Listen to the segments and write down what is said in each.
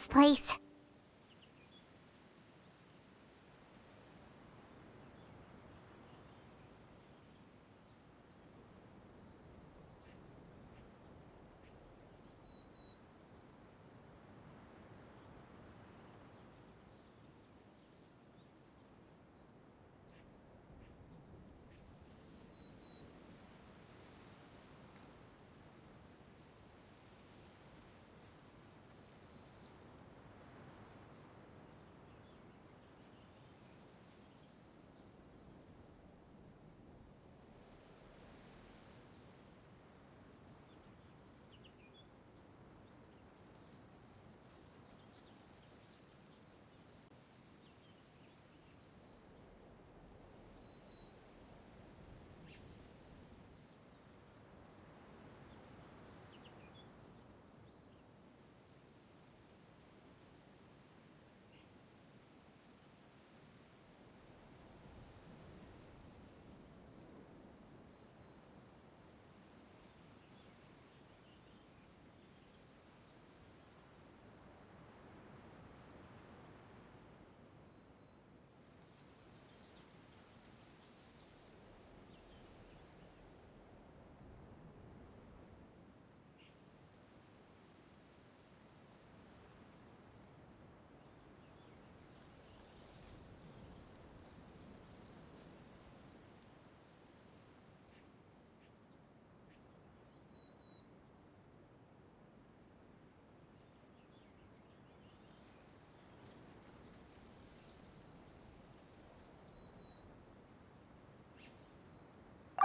this place.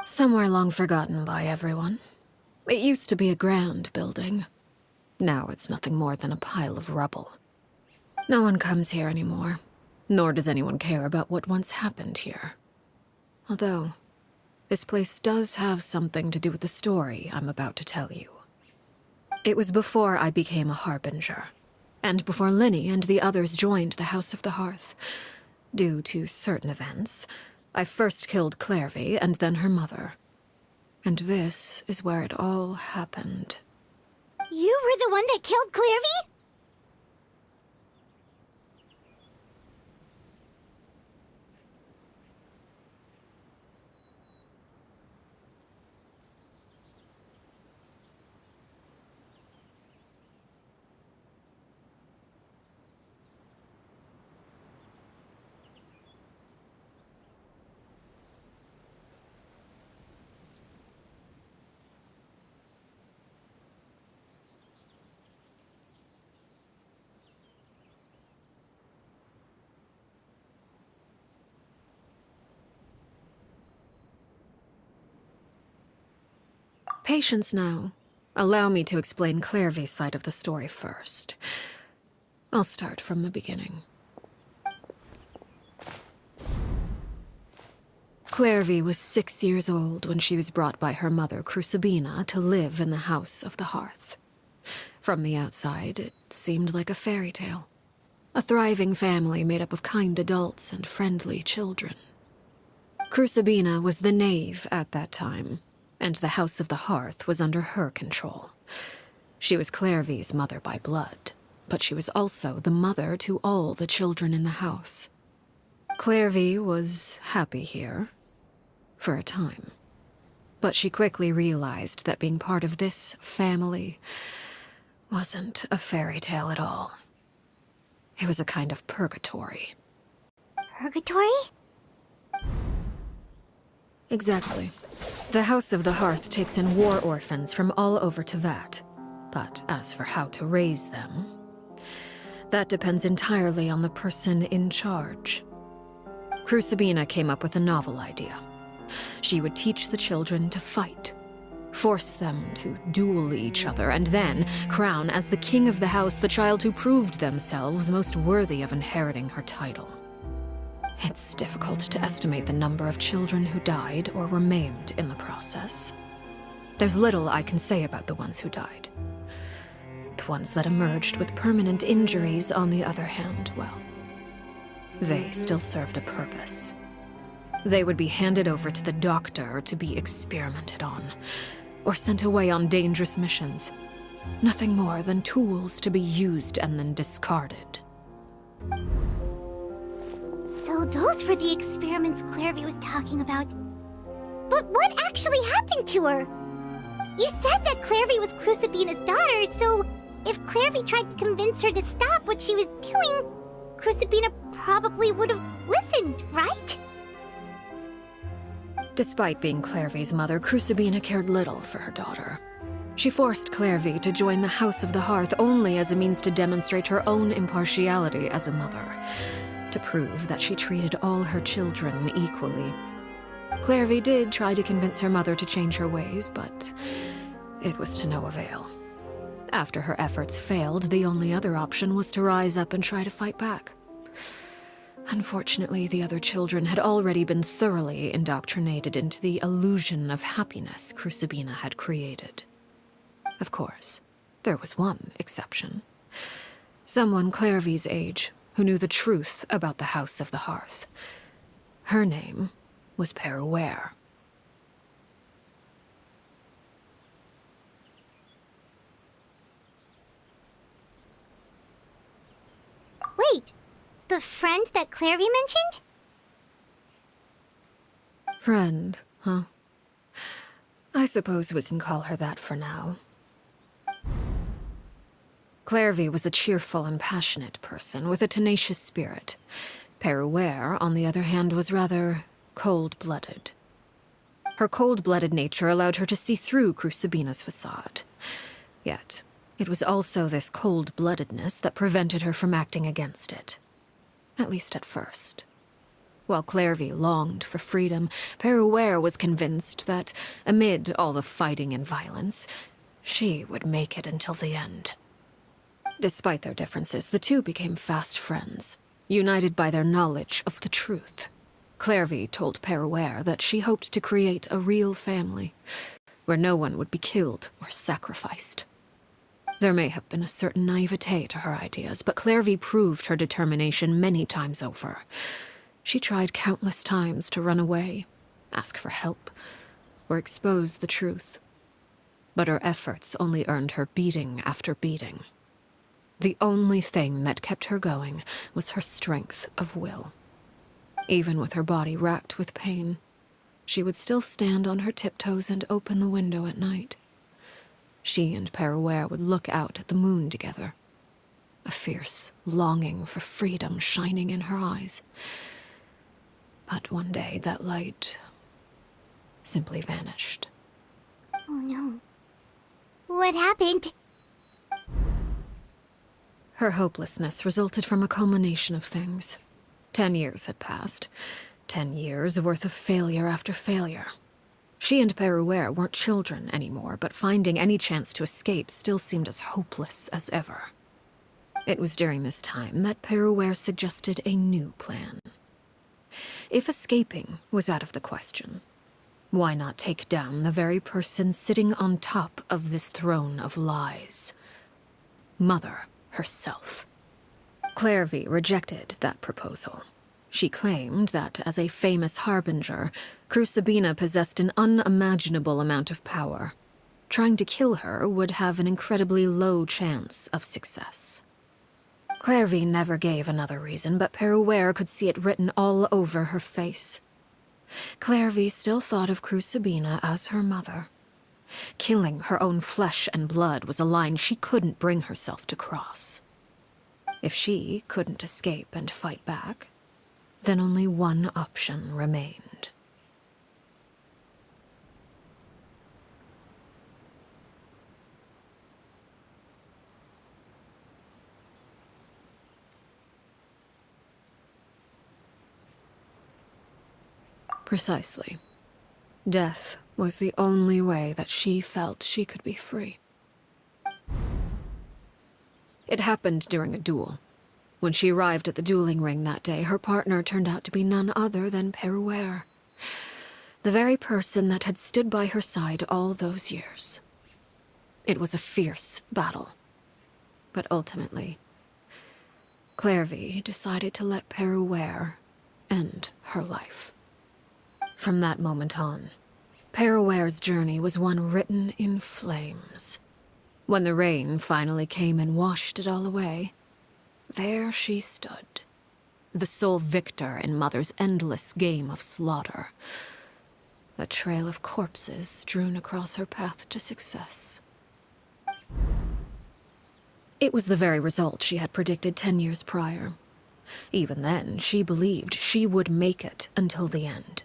Somewhere long forgotten by everyone. It used to be a grand building. Now it's nothing more than a pile of rubble. No one comes here anymore, nor does anyone care about what once happened here. Although, this place does have something to do with the story I'm about to tell you. It was before I became a harbinger, and before Lyney and the others joined the House of the Hearth. Due to certain events, I first killed Clairvy and then her mother. And this is where it all happened. You were the one that killed Clairvy? Patience now. Allow me to explain Clairvy's side of the story first. I'll start from the beginning. Clairvy was 6 years old when she was brought by her mother, Crucibina, to live in the House of the Hearth. From the outside, it seemed like a fairy tale. A thriving family made up of kind adults and friendly children. Crucibina was the knave at that time, and the House of the Hearth was under her control. She was Clairvy's mother by blood, but she was also the mother to all the children in the house. Clairvy was happy here, for a time. But she quickly realized that being part of this family wasn't a fairy tale at all. It was a kind of purgatory. Purgatory? Exactly. The House of the Hearth takes in war orphans from all over Tevat. But as for how to raise them, that depends entirely on the person in charge. Crucibina came up with a novel idea. She would teach the children to fight, force them to duel each other, and then crown as the king of the house the child who proved themselves most worthy of inheriting her title. It's difficult to estimate the number of children who died or were maimed in the process. There's little I can say about the ones who died. The ones that emerged with permanent injuries, on the other hand, well, they still served a purpose. They would be handed over to the doctor to be experimented on, or sent away on dangerous missions. Nothing more than tools to be used and then discarded. So those were the experiments Clairvy was talking about. But what actually happened to her? You said that Clairvy was Crucibina's daughter, so if Clairvy tried to convince her to stop what she was doing, Crucibina probably would have listened, right? Despite being Clairvy's mother, Crucibina cared little for her daughter. She forced Clairvy to join the House of the Hearth only as a means to demonstrate her own impartiality as a mother, to prove that she treated all her children equally. Clairvy did try to convince her mother to change her ways, but it was to no avail. After her efforts failed, the only other option was to rise up and try to fight back. Unfortunately, the other children had already been thoroughly indoctrinated into the illusion of happiness Crucibina had created. Of course, there was one exception. Someone Clairvy's age who knew the truth about the House of the Hearth. Her name was Peruere. Wait, the friend that Clairvy mentioned? Friend, huh? I suppose we can call her that for now. Clairvy was a cheerful and passionate person with a tenacious spirit. Peruere, on the other hand, was rather cold-blooded. Her cold-blooded nature allowed her to see through Crucibina's facade. Yet, it was also this cold-bloodedness that prevented her from acting against it. At least at first. While Clairvy longed for freedom, Peruere was convinced that, amid all the fighting and violence, she would make it until the end. Despite their differences, the two became fast friends, united by their knowledge of the truth. Clairvy told Peruere that she hoped to create a real family, where no one would be killed or sacrificed. There may have been a certain naivete to her ideas, but Clairvy proved her determination many times over. She tried countless times to run away, ask for help, or expose the truth. But her efforts only earned her beating after beating. The only thing that kept her going was her strength of will. Even with her body racked with pain, she would still stand on her tiptoes and open the window at night. She and Peruere would look out at the moon together, a fierce longing for freedom shining in her eyes. But one day that light simply vanished. Oh no. What happened? Her hopelessness resulted from a culmination of things. 10 years had passed. 10 years worth of failure after failure. She and Peruere weren't children anymore, but finding any chance to escape still seemed as hopeless as ever. It was during this time that Peruere suggested a new plan. If escaping was out of the question, why not take down the very person sitting on top of this throne of lies? Mother herself. Clairvy rejected that proposal. She claimed that, as a famous harbinger, Crucibina possessed an unimaginable amount of power. Trying to kill her would have an incredibly low chance of success. Clairvy never gave another reason, but Peruere could see it written all over her face. Clairvy still thought of Crucibina as her mother. Killing her own flesh and blood was a line she couldn't bring herself to cross. If she couldn't escape and fight back, then only one option remained. Precisely. Death was the only way that she felt she could be free. It happened during a duel. When she arrived at the dueling ring that day, her partner turned out to be none other than Peruere, the very person that had stood by her side all those years. It was a fierce battle, but ultimately, Clairvy decided to let Peruere end her life. From that moment on, Peruere's journey was one written in flames. When the rain finally came and washed it all away, there she stood, the sole victor in Mother's endless game of slaughter. A trail of corpses strewn across her path to success. It was the very result she had predicted 10 years prior. Even then, she believed she would make it until the end.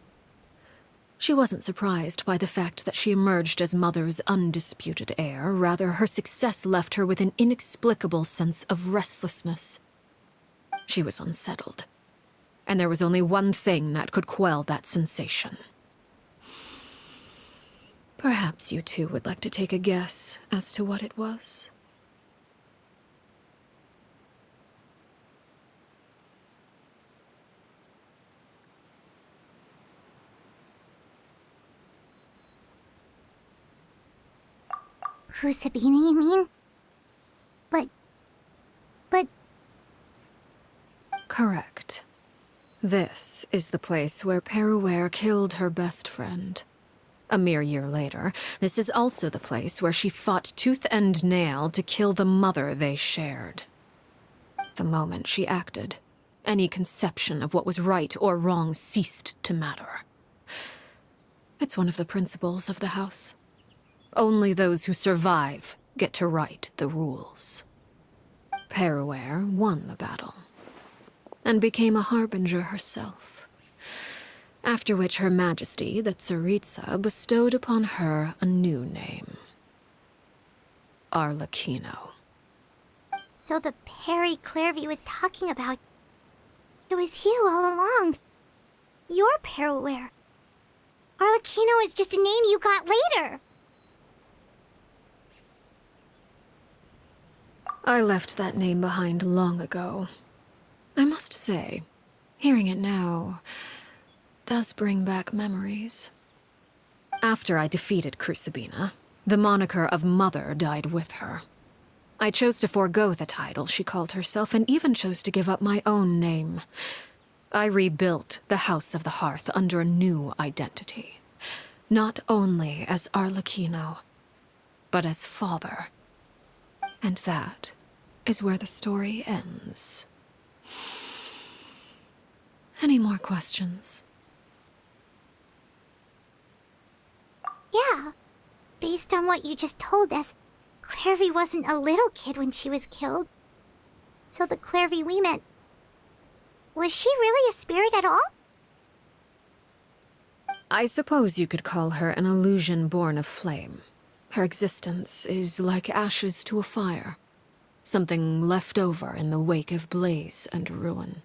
She wasn't surprised by the fact that she emerged as Mother's undisputed heir. Rather, her success left her with an inexplicable sense of restlessness. She was unsettled, and there was only one thing that could quell that sensation. Perhaps you two would like to take a guess as to what it was? Crucibina, you mean? But... Correct. This is the place where Peruware killed her best friend. A mere year later, this is also the place where she fought tooth and nail to kill the mother they shared. The moment she acted, any conception of what was right or wrong ceased to matter. It's one of the principles of the house. Only those who survive get to write the rules. Peruware won the battle, and became a harbinger herself. After which Her Majesty, the Tsaritsa, bestowed upon her a new name. ARLECCHINO. So the Perry Clairvy was talking about... It was you all along. You're Peruware. Arlecchino is just a name you got later. I left that name behind long ago. I must say, hearing it now does bring back memories. After I defeated Crucibina, the moniker of Mother died with her. I chose to forego the title she called herself, and even chose to give up my own name. I rebuilt the House of the Hearth under a new identity. Not only as Arlecchino, but as father. And that is where the story ends. Any more questions? Yeah. Based on what you just told us, Clairvy wasn't a little kid when she was killed. So the Clairvy we met... Was she really a spirit at all? I suppose you could call her an illusion born of flame. Her existence is like ashes to a fire. Something left over in the wake of blaze and ruin.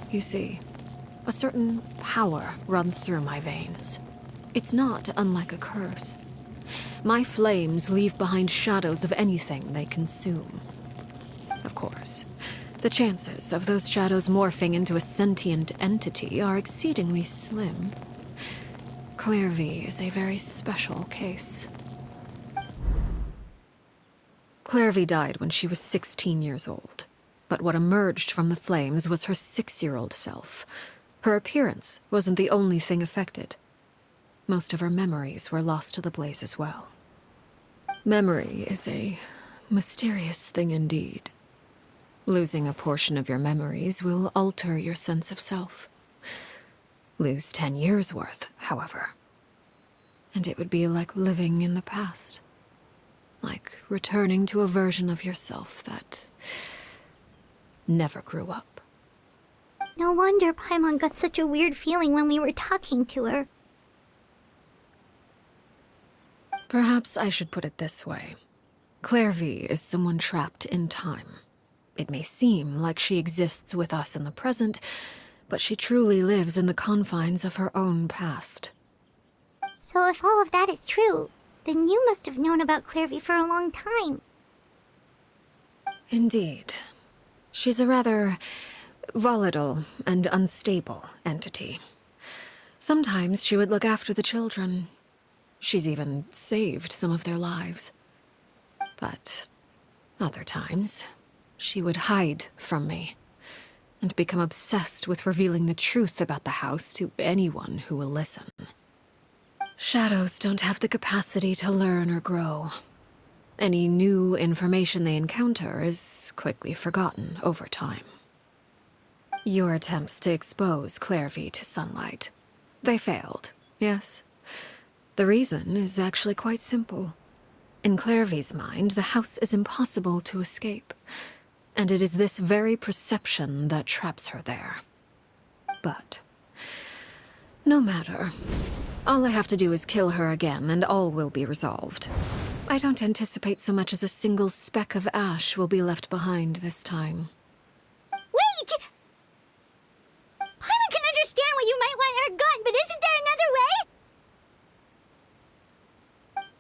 You see, a certain power runs through my veins. It's not unlike a curse. My flames leave behind shadows of anything they consume. Of course, the chances of those shadows morphing into a sentient entity are exceedingly slim. Clairvy is a very special case. Clairvy died when she was 16 years old. But what emerged from the flames was her 6-year-old self. Her appearance wasn't the only thing affected. Most of her memories were lost to the blaze as well. Memory is a mysterious thing indeed. Losing a portion of your memories will alter your sense of self. Lose 10 years' worth, however, and it would be like living in the past. Like returning to a version of yourself that never grew up. No wonder Paimon got such a weird feeling when we were talking to her. Perhaps I should put it this way. Clairvy is someone trapped in time. It may seem like she exists with us in the present, but she truly lives in the confines of her own past. So if all of that is true, then you must have known about Clairvy for a long time. Indeed. She's a rather volatile and unstable entity. Sometimes she would look after the children. She's even saved some of their lives. But other times, she would hide from me and become obsessed with revealing the truth about the house to anyone who will listen. Shadows don't have the capacity to learn or grow. Any new information they encounter is quickly forgotten over time. Your attempts to expose Clairvy to sunlight. They failed, yes? The reason is actually quite simple. In Clairvy's mind, the house is impossible to escape, and it is this very perception that traps her there. But no matter. All I have to do is kill her again, and all will be resolved. I don't anticipate so much as a single speck of ash will be left behind this time. Wait! Paimon can understand why you might want her gun, but isn't there another way?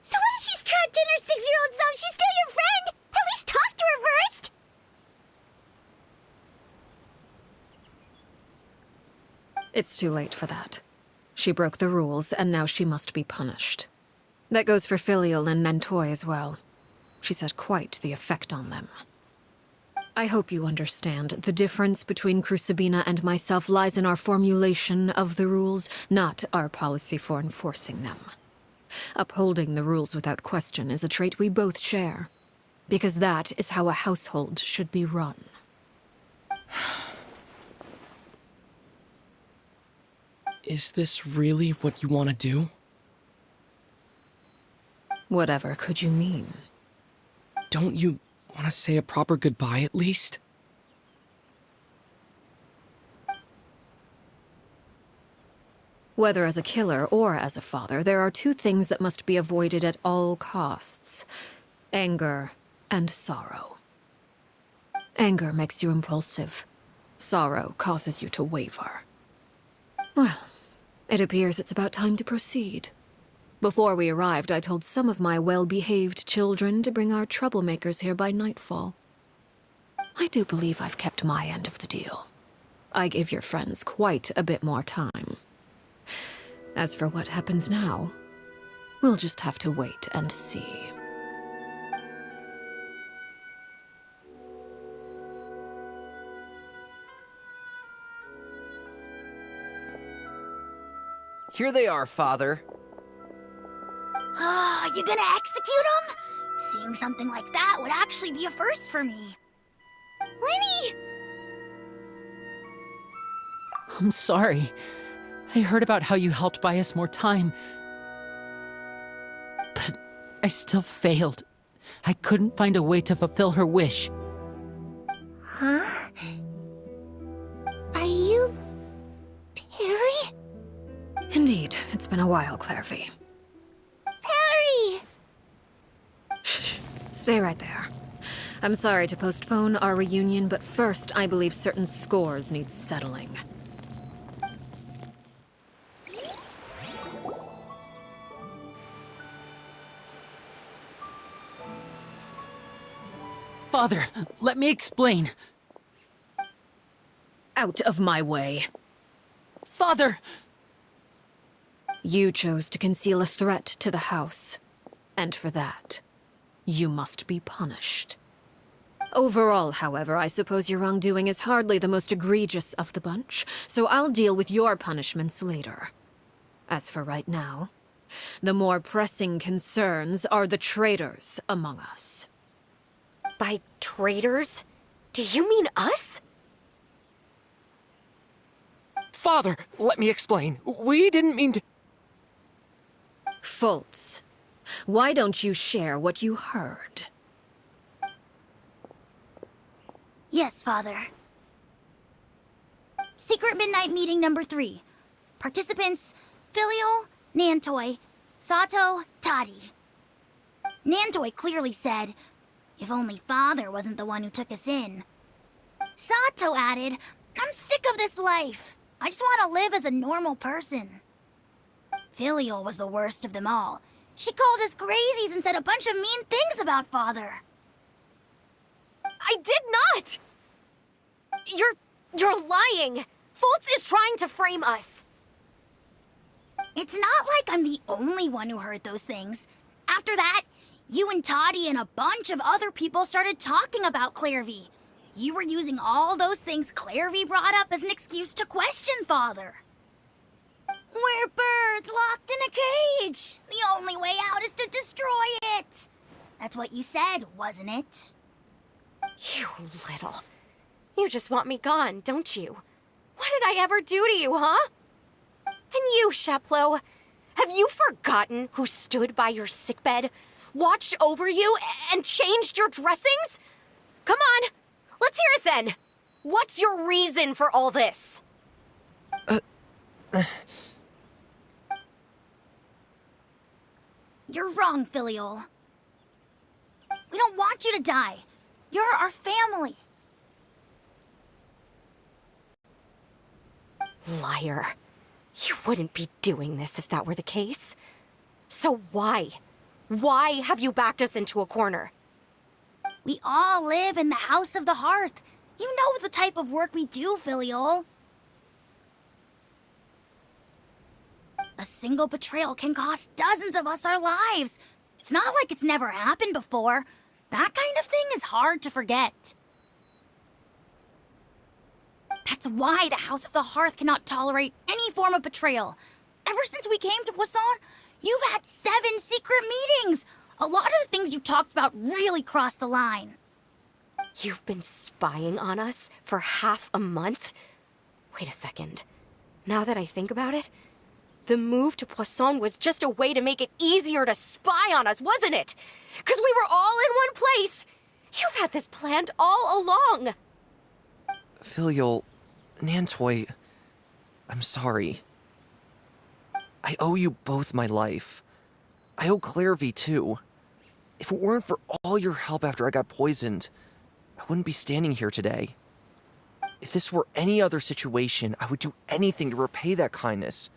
So what if she's trapped in her 6-year-old self? She's still your friend! At least talk to her first! It's too late for that. She broke the rules, and now she must be punished. That goes for Filial and Nantoy as well. She's had quite the effect on them. I hope you understand. The difference between Crucibina and myself lies in our formulation of the rules, not our policy for enforcing them. Upholding the rules without question is a trait we both share, because that is how a household should be run. Is this really what you want to do? Whatever could you mean? Don't you want to say a proper goodbye at least? Whether as a killer or as a father, there are two things that must be avoided at all costs: anger and sorrow. Anger makes you impulsive. Sorrow causes you to waver. Well, it appears it's about time to proceed. Before we arrived, I told some of my well-behaved children to bring our troublemakers here by nightfall. I do believe I've kept my end of the deal. I give your friends quite a bit more time. As for what happens now, we'll just have to wait and see. Here they are, Father. You gonna execute him? Seeing something like that would actually be a first for me. Lyney! I'm sorry. I heard about how you helped buy us more time. But I still failed. I couldn't find a way to fulfill her wish. Huh? Are you... Perry? Indeed, it's been a while, Clairvy. Perry! Shh, stay right there. I'm sorry to postpone our reunion, but first I believe certain scores need settling. Father, let me explain. Out of my way. Father! You chose to conceal a threat to the house, and for that, you must be punished. Overall, however, I suppose your wrongdoing is hardly the most egregious of the bunch, so I'll deal with your punishments later. As for right now, the more pressing concerns are the traitors among us. By traitors? Do you mean us? Father, let me explain. We didn't mean to... Fultz, why don't you share what you heard? Yes, Father. Secret Midnight Meeting number 3. Participants, Filial, Nantoy, Sato, Toddy. Nantoy clearly said, "If only Father wasn't the one who took us in." Sato added, "I'm sick of this life. I just want to live as a normal person." Filial was the worst of them all. She called us crazies and said a bunch of mean things about Father. I did not! You're lying! Fultz is trying to frame us. It's not like I'm the only one who heard those things. After that, you and Toddy and a bunch of other people started talking about Clairvy. You were using all those things Clairvy brought up as an excuse to question Father. We're birds locked in a cage. The only way out is to destroy it. That's what you said, wasn't it? You little. You just want me gone, don't you? What did I ever do to you, huh? And you, Sheplo, have you forgotten who stood by your sickbed, watched over you, and changed your dressings? Come on, let's hear it then. What's your reason for all this? You're wrong, Filial. We don't want you to die. You're our family. Liar. You wouldn't be doing this if that were the case. So why? Why have you backed us into a corner? We all live in the House of the Hearth. You know the type of work we do, Filial. A single betrayal can cost dozens of us our lives. It's not like it's never happened before. That kind of thing is hard to forget. That's why the House of the Hearth cannot tolerate any form of betrayal. Ever since we came to Poisson, you've had 7 secret meetings. A lot of the things you talked about really crossed the line. You've been spying on us for half a month? Wait a second. Now that I think about it, the move to Poisson was just a way to make it easier to spy on us, wasn't it? Because we were all in one place. You've had this planned all along. Filial, Nantoy, I'm sorry. I owe you both my life. I owe Clairvy too. If it weren't for all your help after I got poisoned, I wouldn't be standing here today. If this were any other situation, I would do anything to repay that kindness,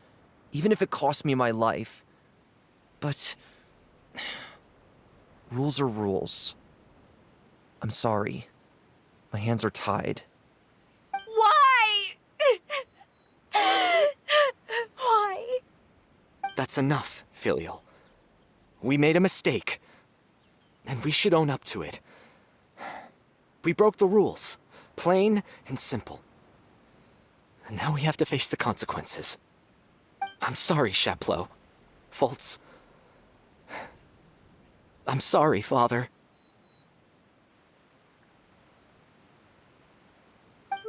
even if it cost me my life. But rules are rules. I'm sorry. My hands are tied. Why? Why? That's enough, Filial. We made a mistake, and we should own up to it. We broke the rules, plain and simple. And now we have to face the consequences. I'm sorry, Chapleau. Fultz. I'm sorry, Father.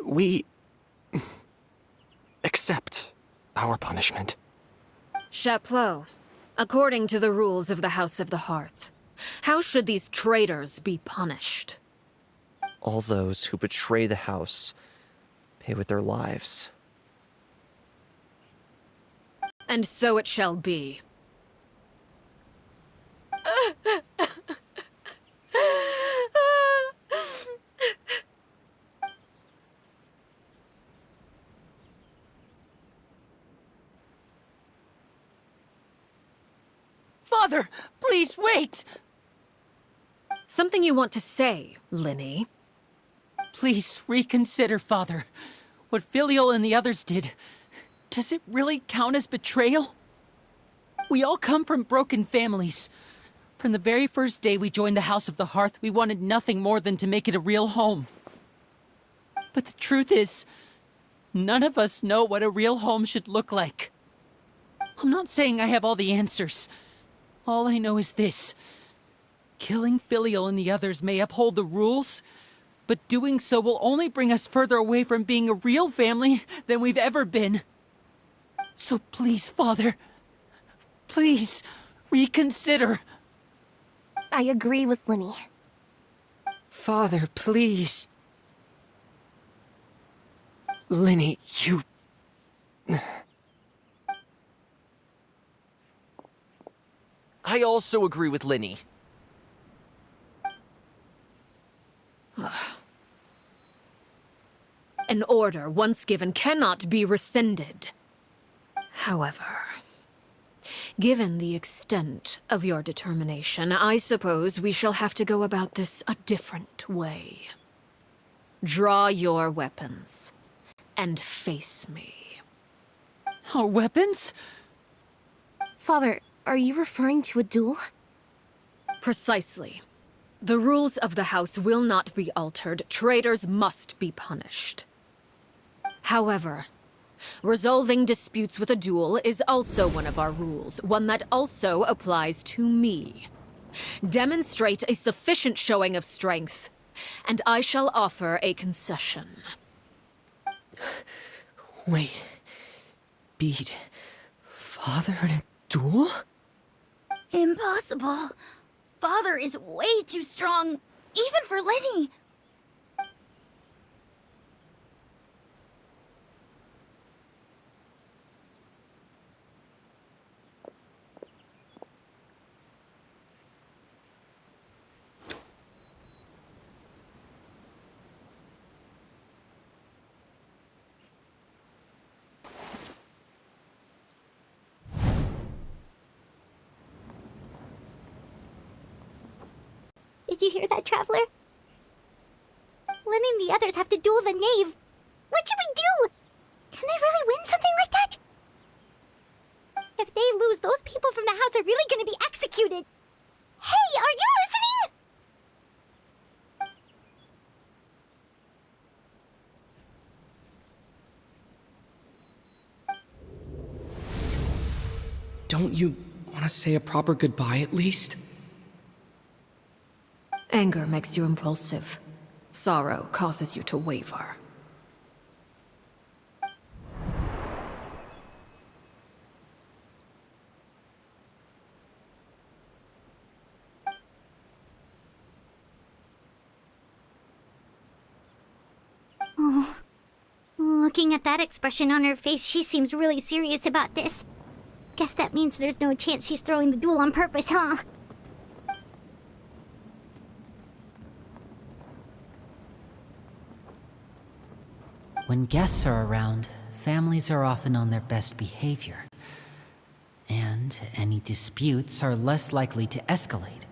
We accept our punishment. Chapleau, according to the rules of the House of the Hearth, how should these traitors be punished? All those who betray the house pay with their lives. And so it shall be. Father, please wait! Something you want to say, Lyney? Please reconsider, Father. What Filial and the others did, does it really count as betrayal? We all come from broken families. From the very first day we joined the House of the Hearth, we wanted nothing more than to make it a real home. But the truth is, none of us know what a real home should look like. I'm not saying I have all the answers. All I know is this. Killing Filial and the others may uphold the rules, but doing so will only bring us further away from being a real family than we've ever been. So please, Father, please reconsider. I agree with Lyney. Father, please. Lyney, you... I also agree with Lyney. An order once given cannot be rescinded. However, given the extent of your determination, I suppose we shall have to go about this a different way. Draw your weapons and face me. Our weapons? Father, are you referring to a duel? Precisely. The rules of the house will not be altered. Traitors must be punished. However, Resolving disputes with a duel is also one of our rules, one that also applies to me. Demonstrate a sufficient showing of strength, and I shall offer a concession. Wait. Beat Father in a duel? Impossible. Father is way too strong, even for Lyney. Did you hear that, Traveler? Lyney and the others have to duel the knave. What should we do? Can they really win something like that? If they lose, those people from the house are really gonna be executed. Hey, are you listening? Don't you want to say a proper goodbye at least? Anger makes you impulsive. Sorrow causes you to waver. Oh. Looking at that expression on her face, she seems really serious about this. Guess that means there's no chance she's throwing the duel on purpose, huh? When guests are around, families are often on their best behavior. And any disputes are less likely to escalate.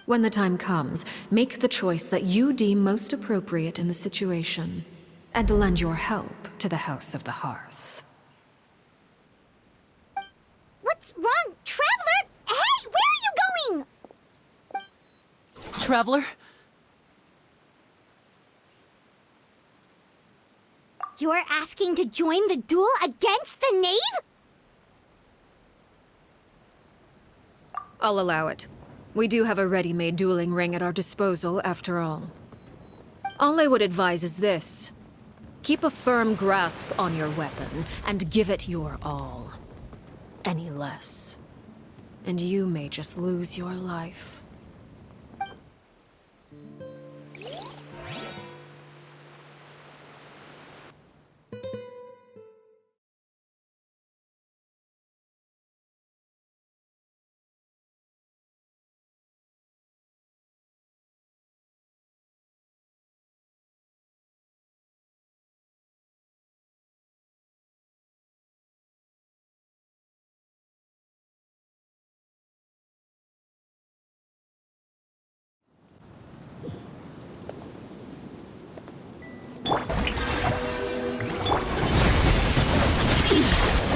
When the time comes, make the choice that you deem most appropriate in the situation, and lend your help to the House of the Hearth. What's wrong, Traveler? Hey, where are you going? Traveler? You're asking to join the duel against the knave? I'll allow it. We do have a ready-made dueling ring at our disposal, after all. All I would advise is this. Keep a firm grasp on your weapon, and give it your all. Any less, and you may just lose your life.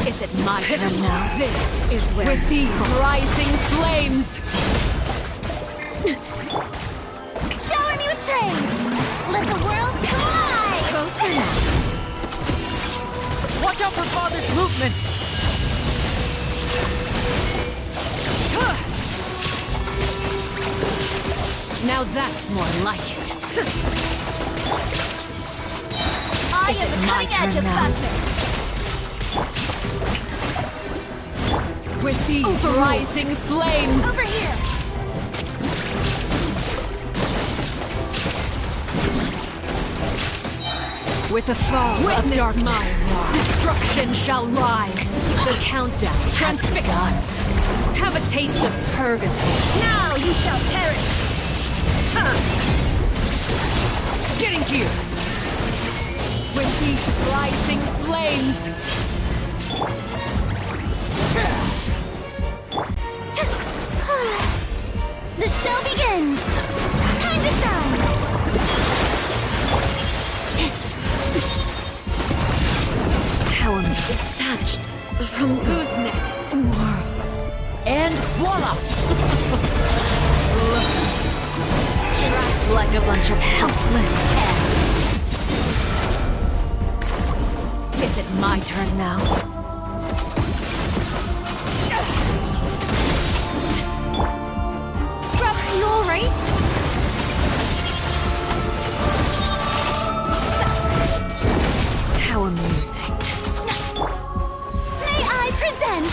Is it my turn now? This is where with these rising flames! Shower me with praise! Let the world come alive! Closer now. Watch out for Father's movements! Now that's more like it. I Is am it the my cutting edge turn of now? fashion! With these rising flames! Over here! With the fall of darkness, destruction shall rise. The countdown has begun. Have a taste of purgatory. Now you shall perish! Getting here! With these rising flames! The show begins! Time to shine! How am I detached from who's next? World. And voila! Trapped like a bunch of helpless ants. Is it my turn now? Rob, are you alright? How amusing. May I present?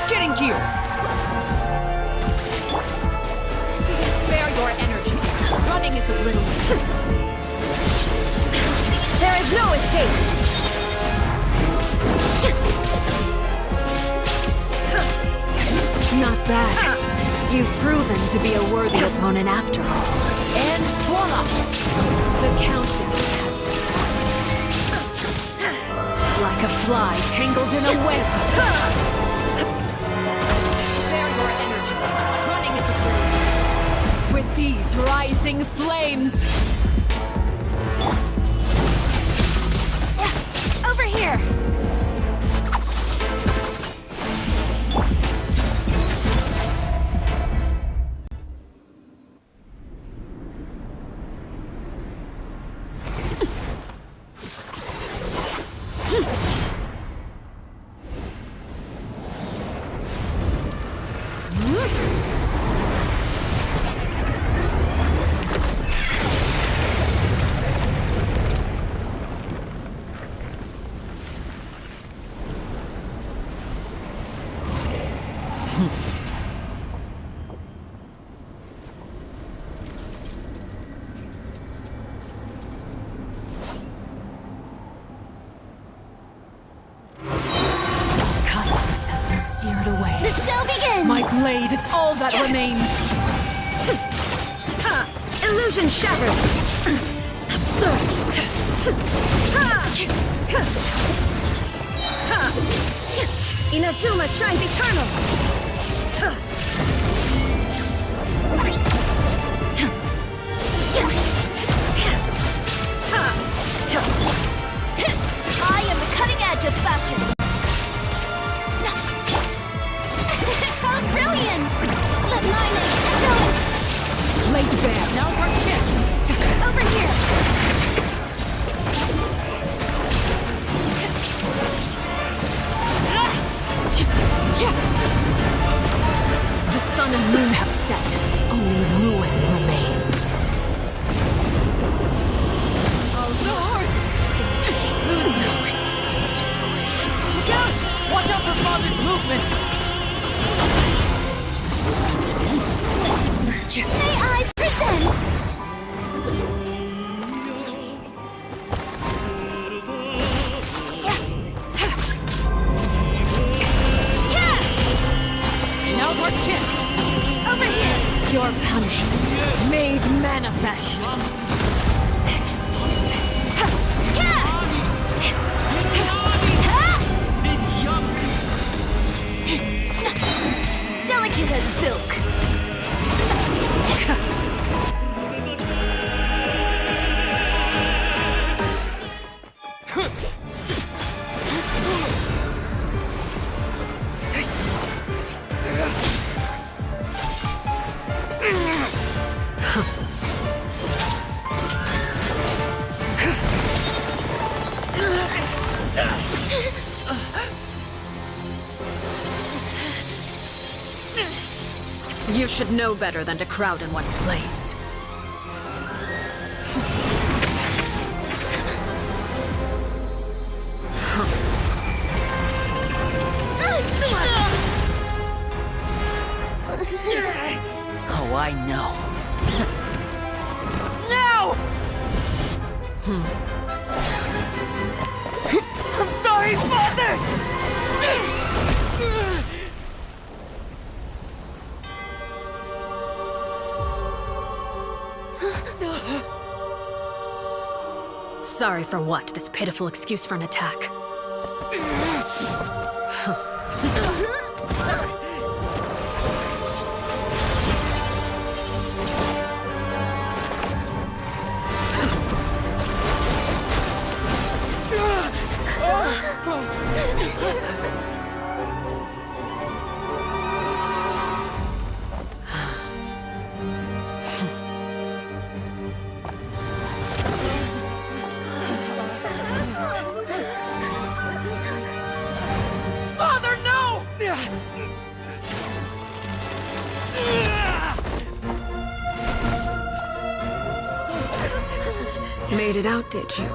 Get in gear! Spare your energy. Running is a little loose. There is no escape! Not bad. You've proven to be a worthy opponent after all. And voila! The countdown has begun. Like a fly tangled in a web. Spare your energy. Running is a little loose. With these rising flames. Over here! Kindness has been seared away. The show begins! My blade is all that remains. Illusion shattered! Inazuma shines eternal! I am the cutting edge of fashion. How brilliant! Let lyney echo it! Laid bare. Now's our chance. Over here! The sun and moon have set. Only ruin remains. Look out! Watch out for Father's movements! May I present? Now's our chance! Over here! Your punishment made manifest. Delicate as silk. You should know better than to crowd in one place. Oh, I know. No! I'm sorry, Father! Sorry for what? This pitiful excuse for an attack. Made it out, did you?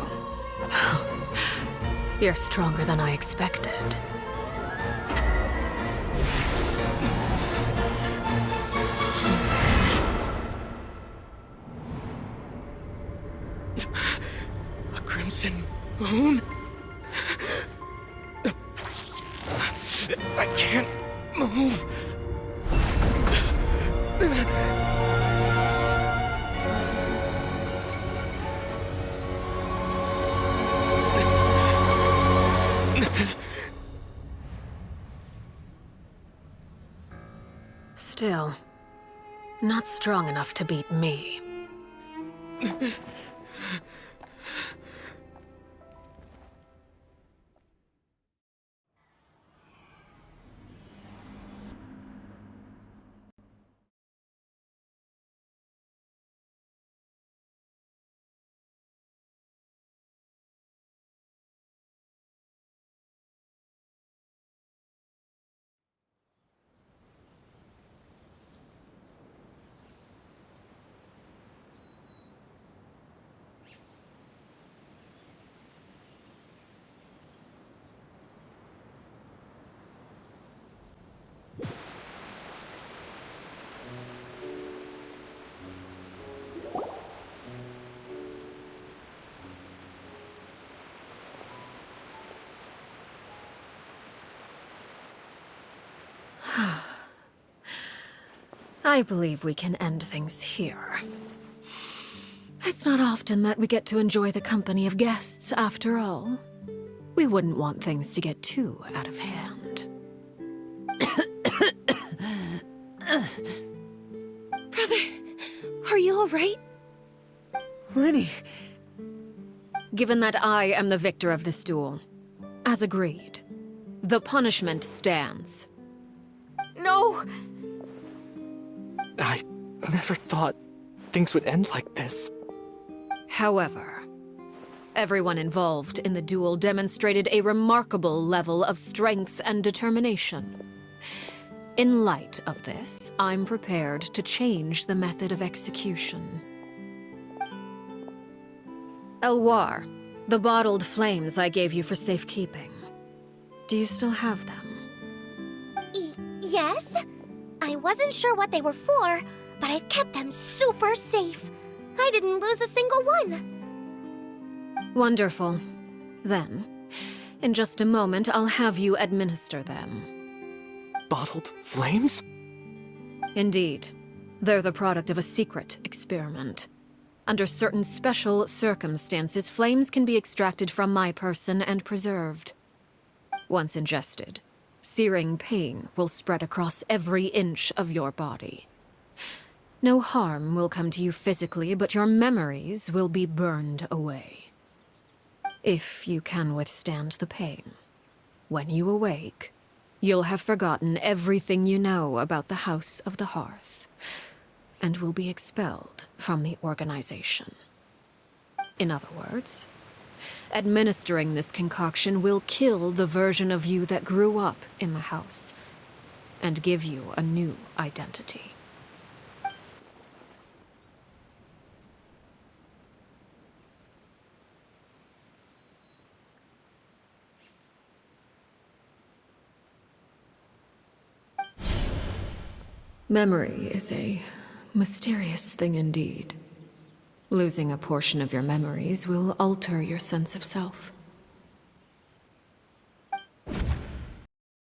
You're stronger than I expected. A crimson moon? I can't move. Still, not strong enough to beat me. I believe we can end things here. It's not often that we get to enjoy the company of guests, after all. We wouldn't want things to get too out of hand. Brother, are you alright? Lyney. Given that I am the victor of this duel, as agreed, the punishment stands. No! I never thought things would end like this. However, everyone involved in the duel demonstrated a remarkable level of strength and determination. In light of this, I'm prepared to change the method of execution. Elwar, the bottled flames I gave you for safekeeping. Do you still have them? Yes? I wasn't sure what they were for, but I've kept them super safe. I didn't lose a single one. Wonderful. Then, in just a moment, I'll have you administer them. Bottled flames? Indeed. They're the product of a secret experiment. Under certain special circumstances, flames can be extracted from my person and preserved. Once ingested, searing pain will spread across every inch of your body. No harm will come to you physically, but your memories will be burned away. If you can withstand the pain, when you awake, you'll have forgotten everything you know about the House of the Hearth, and will be expelled from the organization. In other words, administering this concoction will kill the version of you that grew up in the house, and give you a new identity. Memory is a mysterious thing indeed. Losing a portion of your memories will alter your sense of self.